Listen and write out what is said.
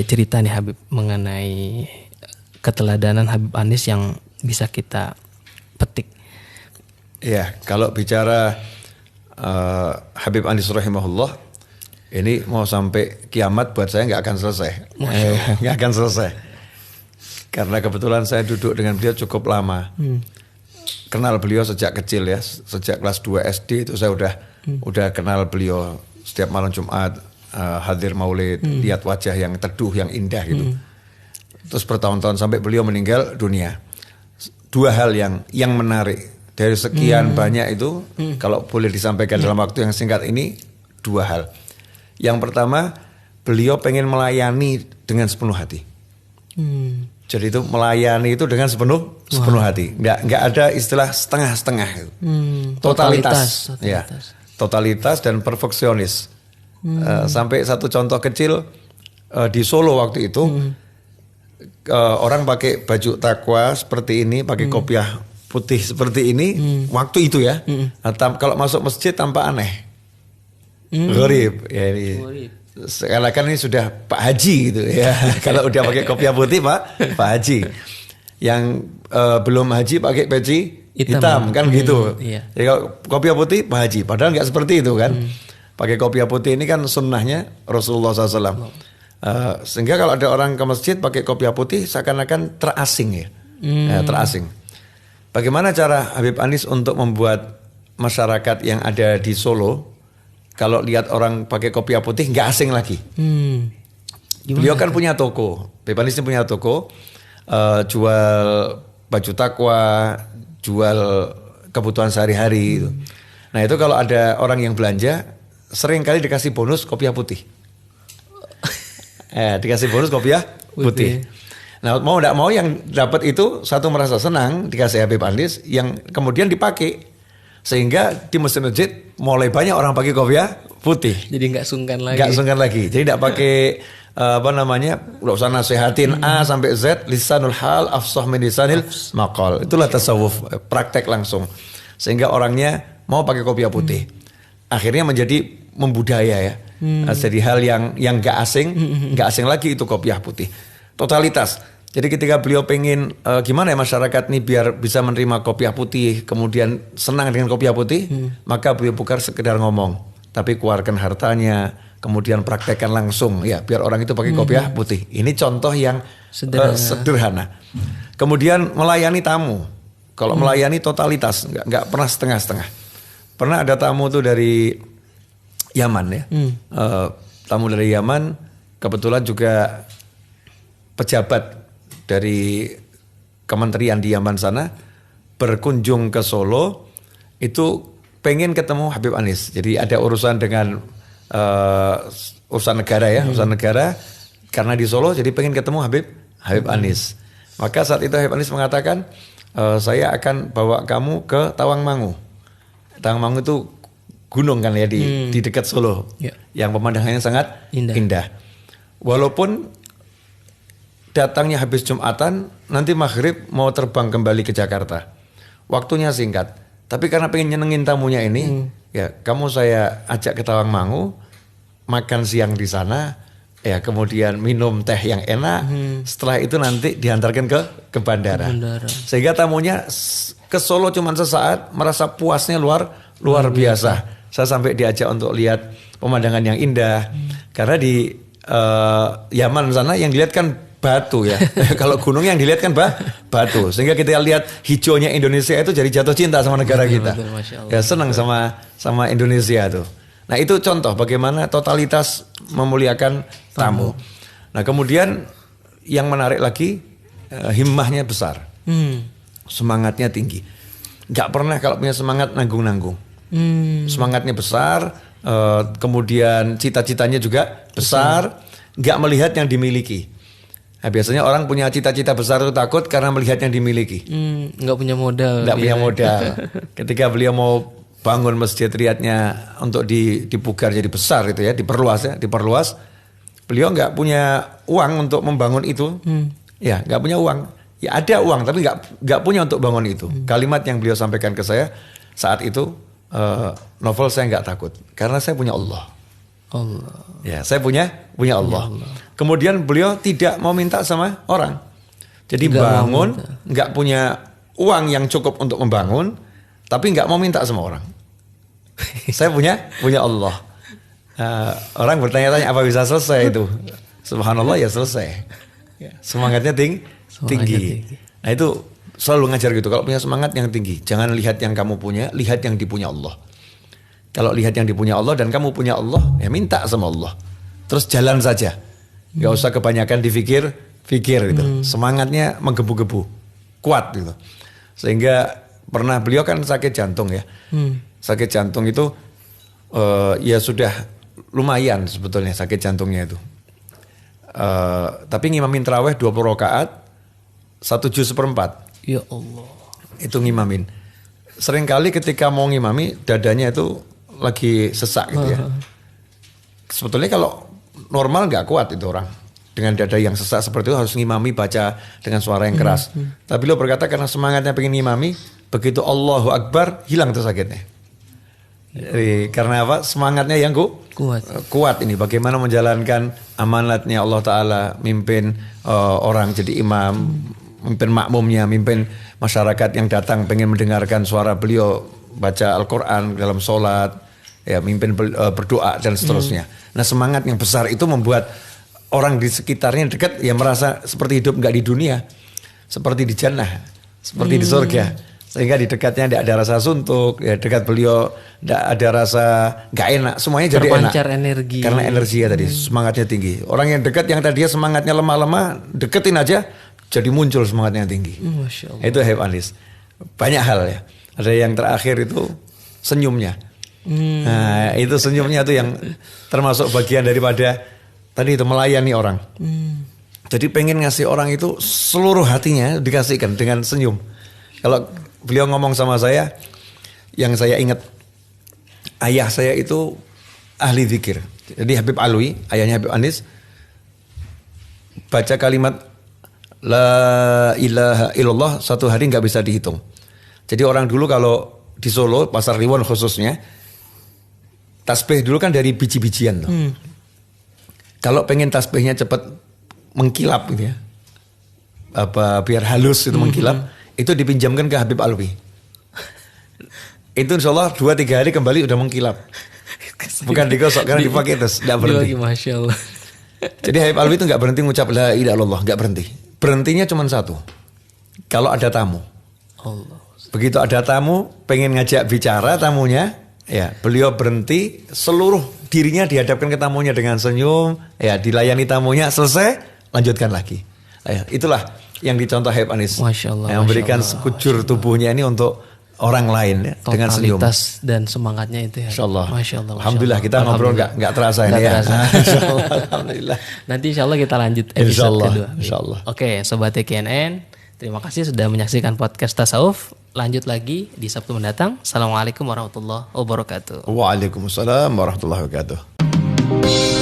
cerita nih Habib mengenai keteladanan Habib Anis yang bisa kita petik. Ya, kalau bicara Habib Anis rahimahullah, ini mau sampai kiamat buat saya nggak akan selesai. Nggak akan selesai. Karena kebetulan saya duduk dengan beliau cukup lama. Kenal beliau sejak kecil ya, sejak kelas 2 SD itu saya udah kenal beliau. Setiap malam Jumat hadir maulid, lihat wajah yang teduh, yang indah gitu. Terus bertahun-tahun sampai beliau meninggal dunia. Dua hal yang menarik dari sekian banyak itu, kalau boleh disampaikan dalam waktu yang singkat ini, dua hal. Yang pertama, beliau pengen melayani dengan sepenuh hati. Jadi itu melayani itu dengan sepenuh hati. Nggak ada istilah setengah-setengah. Totalitas. Ya, totalitas dan perfeksionis. Sampai satu contoh kecil di Solo waktu itu, orang pakai baju takwa seperti ini, pakai kopiah putih seperti ini, waktu itu ya. Kalau masuk masjid tampak aneh. Gharib. Ya, sekarang kan ini sudah Pak Haji gitu ya. Kalau udah pakai kopiah putih Pak Haji. Yang belum haji pakai peci hitam kan gitu. Iya. Jadi kalau kopiah putih Pak Haji. Padahal nggak seperti itu kan. Pakai kopiah putih ini kan sunnahnya Rasulullah SAW. Sehingga kalau ada orang ke masjid pakai kopiah putih seakan-akan terasing ya. Terasing. Bagaimana cara Habib Anis untuk membuat masyarakat yang ada di Solo kalau lihat orang pakai kopiah putih nggak asing lagi. Beliau kan punya toko. Habib Anis ini punya toko, jual baju takwa, jual kebutuhan sehari-hari. Nah itu kalau ada orang yang belanja, sering kali dikasih bonus kopiah putih. Dikasih bonus kopiah putih. Nah mau tidak mau yang dapat itu satu merasa senang dikasih Habib Anis, yang kemudian dipakai. Sehingga di masjid-masjid mulai banyak orang pakai kopiah putih. Jadi nggak sungkan lagi. Nggak sungkan lagi. Jadi tidak pakai nggak usah nasihatin A sampai Z, lisanul hal afsah min lisanil maqal. Itulah tasawuf, praktek langsung. Sehingga orangnya mau pakai kopiah putih. Akhirnya menjadi membudaya ya. Jadi hal yang nggak asing lagi itu kopiah putih. Totalitas. Jadi ketika beliau pengen gimana ya masyarakat nih biar bisa menerima kopiah putih, kemudian senang dengan kopiah putih, maka beliau bukan sekedar ngomong, tapi keluarkan hartanya, kemudian praktekkan langsung ya biar orang itu pakai kopiah putih. Ini contoh yang sederhana. Kemudian melayani tamu. Kalau melayani totalitas, nggak pernah setengah-setengah. Pernah ada tamu tuh dari Yaman ya. Tamu dari Yaman kebetulan juga pejabat dari kementerian di Yaman sana berkunjung ke Solo, itu pengen ketemu Habib Anis. Jadi ada urusan dengan urusan negara ya, urusan negara, karena di Solo jadi pengen ketemu Habib Anis. Maka saat itu Habib Anis mengatakan, saya akan bawa kamu ke Tawangmangu. Tawangmangu itu gunung kan ya di dekat Solo, yang pemandangannya sangat indah. Walaupun datangnya habis Jumatan, nanti maghrib mau terbang kembali ke Jakarta. Waktunya singkat. Tapi karena pengen nyenengin tamunya ini, ya kamu saya ajak ke Tawangmangu, makan siang di sana, ya kemudian minum teh yang enak. Setelah itu nanti diantarkan ke bandara. Sehingga tamunya ke Solo cuma sesaat, merasa puasnya luar biasa. Saya sampai diajak untuk lihat pemandangan yang indah. Karena di Yaman sana yang dilihat kan batu ya. Kalau gunung yang dilihat kan batu. Sehingga kita lihat hijaunya Indonesia itu jadi jatuh cinta sama negara kita. Ya senang sama Indonesia tuh. Nah itu contoh bagaimana totalitas memuliakan tamu. Nah kemudian yang menarik lagi, himmahnya besar. Semangatnya tinggi. Gak pernah kalau punya semangat nanggung-nanggung. Semangatnya besar, kemudian cita-citanya juga besar. Gak melihat yang dimiliki. Nah, biasanya orang punya cita-cita besar itu takut karena melihat yang dimiliki. Nggak punya modal. Nggak punya modal. Ketika beliau mau bangun masjid riyadnya untuk dipugar jadi besar itu ya, diperluas. Beliau nggak punya uang untuk membangun itu. Ya, nggak punya uang. Ya ada uang tapi nggak punya untuk bangun itu. Kalimat yang beliau sampaikan ke saya saat itu, novel saya nggak takut karena saya punya Allah. Allah. Ya, saya punya Allah. Kemudian beliau tidak mau minta sama orang. Jadi Tidak mau bangun, minta. nggak punya uang yang cukup untuk membangun, tapi nggak mau minta sama orang. Saya punya Allah. Orang bertanya-tanya apa bisa selesai itu? Subhanallah ya selesai. Semangatnya tinggi. Nah itu selalu ngajar gitu. Kalau punya semangat yang tinggi, jangan lihat yang kamu punya, lihat yang dipunya Allah. Kalau lihat yang dipunya Allah dan kamu punya Allah, ya minta sama Allah. Terus jalan saja. Gak usah kebanyakan pikir gitu. Semangatnya menggebu-gebu, kuat gitu. Sehingga pernah beliau kan sakit jantung ya. Sakit jantung itu ya sudah lumayan sebetulnya sakit jantungnya itu. Tapi ngimamin tarawih 20 rakaat 1 juz seperempat. Ya Allah. Itu ngimamin. Seringkali ketika mau ngimami dadanya itu lagi sesak gitu ya. Sebetulnya kalau normal nggak kuat itu orang dengan dada yang sesak seperti itu harus ngimami baca dengan suara yang keras. Tapi beliau berkata karena semangatnya pengen ngimami, begitu Allahu Akbar hilang tuh sakitnya. Jadi, karena apa? Semangatnya yang kuat ini. Bagaimana menjalankan amanatnya Allah Ta'ala, mimpin orang jadi imam, mimpin makmumnya, mimpin masyarakat yang datang pengen mendengarkan suara beliau baca Al-Quran dalam sholat, ya mimpin berdoa dan seterusnya. Nah semangat yang besar itu membuat orang di sekitarnya dekat ya merasa seperti hidup nggak di dunia, seperti di jannah, seperti di surga. Sehingga di dekatnya tidak ada rasa suntuk, ya dekat beliau tidak ada rasa nggak enak, semuanya jadi enak. Terpancar energi. Karena energinya tadi semangatnya tinggi. Orang yang dekat yang tadinya semangatnya lemah-lemah, deketin aja jadi muncul semangatnya tinggi. Masya Allah. Itu Habib Anis. Banyak hal ya. Ada yang terakhir itu senyumnya. Nah itu senyumnya tuh yang termasuk bagian daripada tadi itu melayani orang. Jadi pengen ngasih orang itu seluruh hatinya dikasihkan dengan senyum. Kalau beliau ngomong sama saya, yang saya ingat ayah saya itu ahli zikir. Jadi Habib Alwi, ayahnya Habib Anis, baca kalimat La ilaha illallah 1 hari nggak bisa dihitung. Jadi orang dulu kalau di Solo, Pasar Kliwon khususnya, tasbih dulu kan dari biji-bijian tuh. Kalau pengen tasbihnya cepat mengkilap gitu ya, apa biar halus itu mengkilap, itu dipinjamkan ke Habib Alwi. Itu insya Allah 2-3 hari kembali udah mengkilap. Bukan digosok karena dipakai terus, tidak berhenti. Masya Allah. Jadi Habib Alwi itu nggak berhenti ngucap la ilaha illallah, nggak berhenti. Berhentinya cuma 1. Kalau ada tamu. Allah. Begitu ada tamu, pengen ngajak bicara tamunya, ya beliau berhenti, seluruh dirinya dihadapkan ke tamunya dengan senyum, ya dilayani tamunya, selesai, lanjutkan lagi. Ya, itulah yang dicontoh Habib Anis. Masya Allah. Yang memberikan sekujur tubuhnya ini untuk orang lain ya, dengan senyum. Totalitas dan semangatnya itu ya. Masya Allah. Masya Allah. Alhamdulillah kita ngobrol nggak terasa ini ya. Terasa. Alhamdulillah. Nanti insya Allah kita lanjut episode Insya Allah, kedua. insya Allah. Oke, Sobat TKNN, terima kasih sudah menyaksikan podcast Tasawuf. Lanjut lagi di Sabtu mendatang. Assalamualaikum warahmatullahi wabarakatuh. Waalaikumsalam warahmatullahi wabarakatuh.